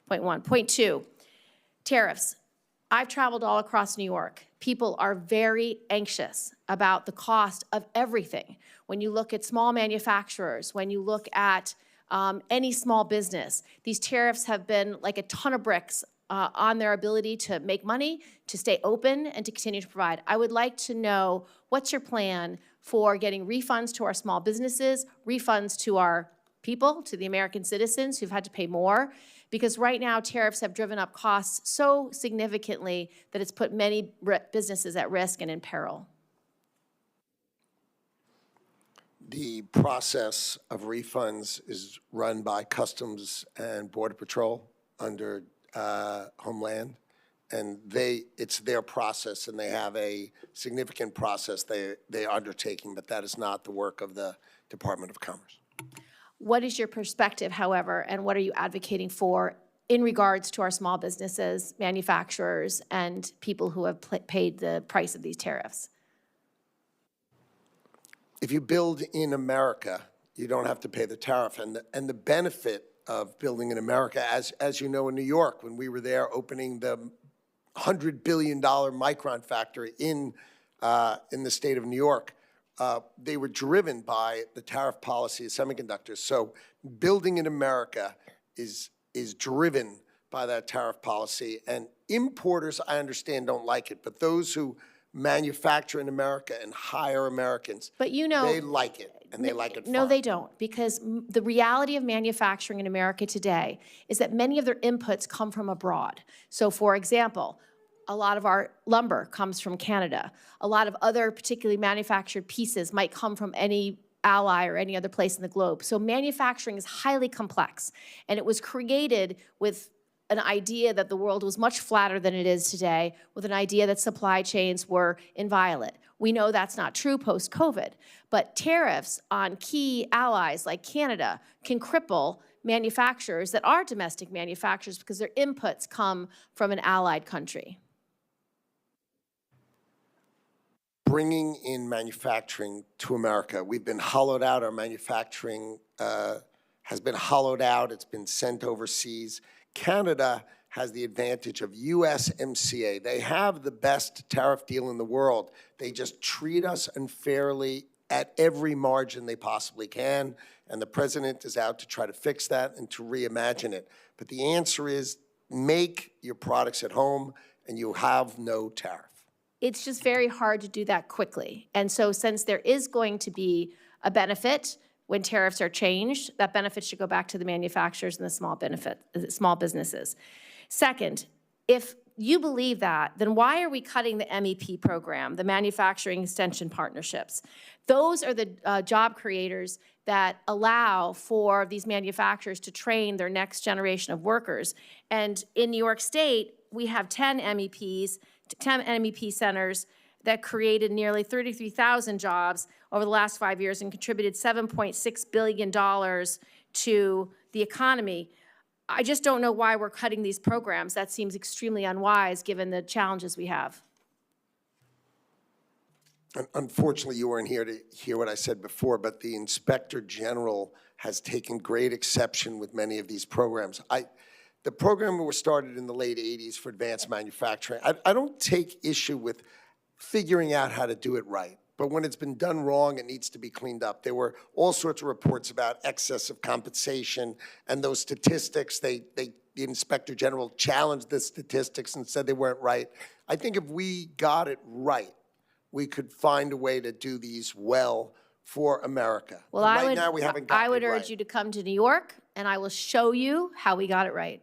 Point one. Point two, tariffs. I've traveled all across New York. People are very anxious about the cost of everything. When you look at small manufacturers, when you look at any small business, these tariffs have been like a ton of bricks on their ability to make money, to stay open, and to continue to provide. I would like to know, what's your plan for getting refunds to our small businesses, refunds to our people, to the American citizens who've had to pay more? Because right now, tariffs have driven up costs so significantly that it's put many businesses at risk and in peril. The process of refunds is run by Customs and Border Patrol under Homeland, and it's their process, and they have a significant process they're undertaking, but that is not the work of the Department of Commerce. What is your perspective, however, and what are you advocating for in regards to our small businesses, manufacturers, and people who have paid the price of these tariffs? If you build in America, you don't have to pay the tariff. And the benefit of building in America, as you know, in New York, when we were there opening the $100 billion Micron factory in the state of New York, they were driven by the tariff policy of semiconductors. So building in America is driven by that tariff policy. And importers, I understand, don't like it, but those who manufacture in America and hire Americans, but you know, they like it, and they like it fine. No, they don't, because the reality of manufacturing in America today is that many of their inputs come from abroad. So, for example, a lot of our lumber comes from Canada. A lot of other particularly manufactured pieces might come from any ally or any other place in the globe. So manufacturing is highly complex, and it was created with an idea that the world was much flatter than it is today, with an idea that supply chains were inviolate. We know that's not true post-COVID, but tariffs on key allies like Canada can cripple manufacturers that are domestic manufacturers because their inputs come from an allied country. Bringing in manufacturing to America, we've been hollowed out. Our manufacturing has been hollowed out. It's been sent overseas. Canada has the advantage of USMCA. They have the best tariff deal in the world. They just treat us unfairly at every margin they possibly can, and the president is out to try to fix that and to reimagine it. But the answer is, make your products at home, and you have no tariff. It's just very hard to do that quickly. And so since there is going to be a benefit when tariffs are changed, that benefit should go back to the manufacturers and the small businesses. Second, if you believe that, then why are we cutting the MEP program, the Manufacturing Extension Partnerships? Those are the job creators that allow for these manufacturers to train their next generation of workers. And in New York State, we have 10 MEP centers that created nearly 33,000 jobs over the last 5 years and contributed $7.6 billion to the economy. I just don't know why we're cutting these programs. That seems extremely unwise given the challenges we have. Unfortunately, you weren't here to hear what I said before, but the Inspector General has taken great exception with many of these programs. The program was started in the late 80s for advanced manufacturing. I don't take issue with figuring out how to do it right. But when it's been done wrong, it needs to be cleaned up. There were all sorts of reports about excess of compensation and those statistics. The Inspector General challenged the statistics and said they weren't right. I think if we got it right, we could find a way to do these well for America. Well, I would urge you to come to New York, and I will show you how we got it right.